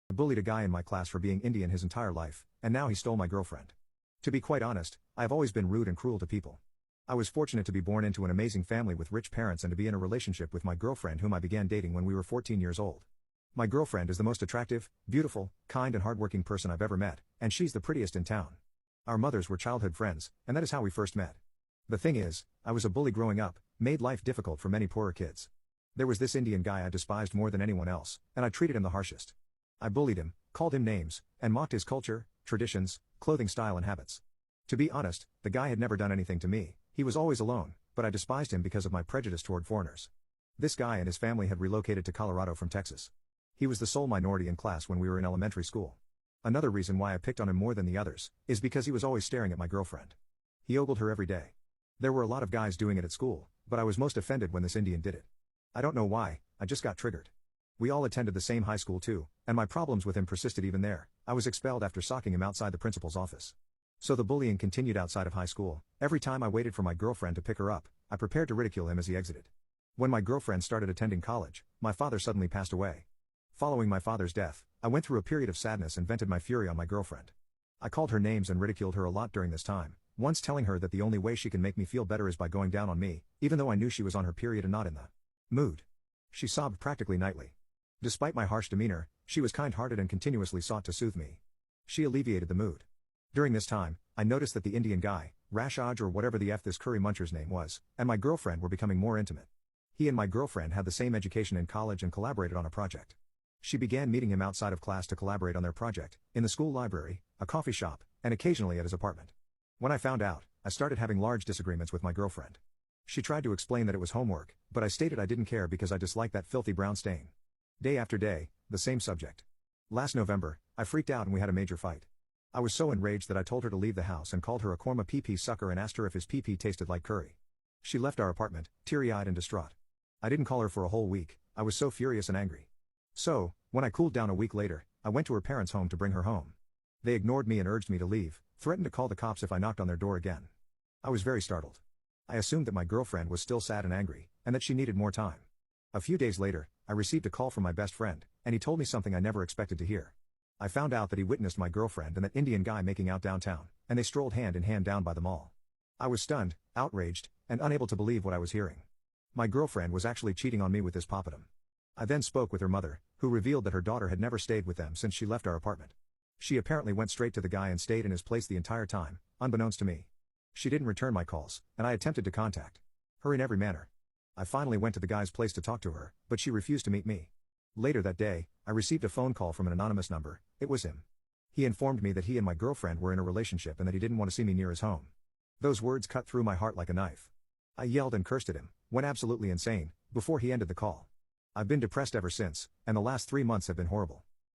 I bullied a guy in my class for being Indian his entire life, and now he stole my girlfriend. To be quite honest, I have always been rude and cruel to people. I was fortunate to be born into an amazing family with rich parents and to be in a relationship with my girlfriend whom I began dating when we were 14 years old. My girlfriend is the most attractive, beautiful, kind and hardworking person I've ever met, and she's the prettiest in town. Our mothers were childhood friends, and that is how we first met. The thing is, I was a bully growing up, made life difficult for many poorer kids. There was this Indian guy I despised more than anyone else, and I treated him the harshest. I bullied him, called him names, and mocked his culture, traditions, clothing style and habits. To be honest, the guy had never done anything to me, he was always alone, but I despised him because of my prejudice toward foreigners. This guy and his family had relocated to Colorado from Texas. He was the sole minority in class when we were in elementary school. Another reason why I picked on him more than the others, is because he was always staring at my girlfriend. He ogled her every day. There were a lot of guys doing it at school, but I was most offended when this Indian did it. I don't know why, I just got triggered. We all attended the same high school too, and my problems with him persisted even there. I was expelled after socking him outside the principal's office. So the bullying continued outside of high school. Every time I waited for my girlfriend to pick her up, I prepared to ridicule him as he exited. When my girlfriend started attending college, my father suddenly passed away. Following my father's death, I went through a period of sadness and vented my fury on my girlfriend. I called her names and ridiculed her a lot during this time, once telling her that the only way she can make me feel better is by going down on me, even though I knew she was on her period and not in the mood. She sobbed practically nightly. Despite my harsh demeanor, she was kind-hearted and continuously sought to soothe me. She alleviated the mood. During this time, I noticed that the Indian guy, Rashaj or whatever the F this curry muncher's name was, and my girlfriend were becoming more intimate. He and my girlfriend had the same education in college and collaborated on a project. She began meeting him outside of class to collaborate on their project, in the school library, a coffee shop, and occasionally at his apartment. When I found out, I started having large disagreements with my girlfriend. She tried to explain that it was homework, but I stated I didn't care because I disliked that filthy brown stain. Day after day, the same subject. Last November, I freaked out and we had a major fight. I was so enraged that I told her to leave the house and called her a korma pee-pee sucker and asked her if his pee-pee tasted like curry. She left our apartment, teary-eyed and distraught. I didn't call her for a whole week, I was so furious and angry. So, when I cooled down a week later, I went to her parents' home to bring her home. They ignored me and urged me to leave, threatened to call the cops if I knocked on their door again. I was very startled. I assumed that my girlfriend was still sad and angry, and that she needed more time. A few days later, I received a call from my best friend, and he told me something I never expected to hear. I found out that he witnessed my girlfriend and that Indian guy making out downtown, and they strolled hand in hand down by the mall. I was stunned, outraged, and unable to believe what I was hearing. My girlfriend was actually cheating on me with this poppadom. I then spoke with her mother, who revealed that her daughter had never stayed with them since she left our apartment. She apparently went straight to the guy and stayed in his place the entire time, unbeknownst to me. She didn't return my calls, and I attempted to contact her in every manner. I finally went to the guy's place to talk to her, but she refused to meet me. Later that day, I received a phone call from an anonymous number. It was him. He informed me that he and my girlfriend were in a relationship and that he didn't want to see me near his home. Those words cut through my heart like a knife. I yelled and cursed at him, went absolutely insane, before he ended the call. I've been depressed ever since, and the last 3 months have been horrible.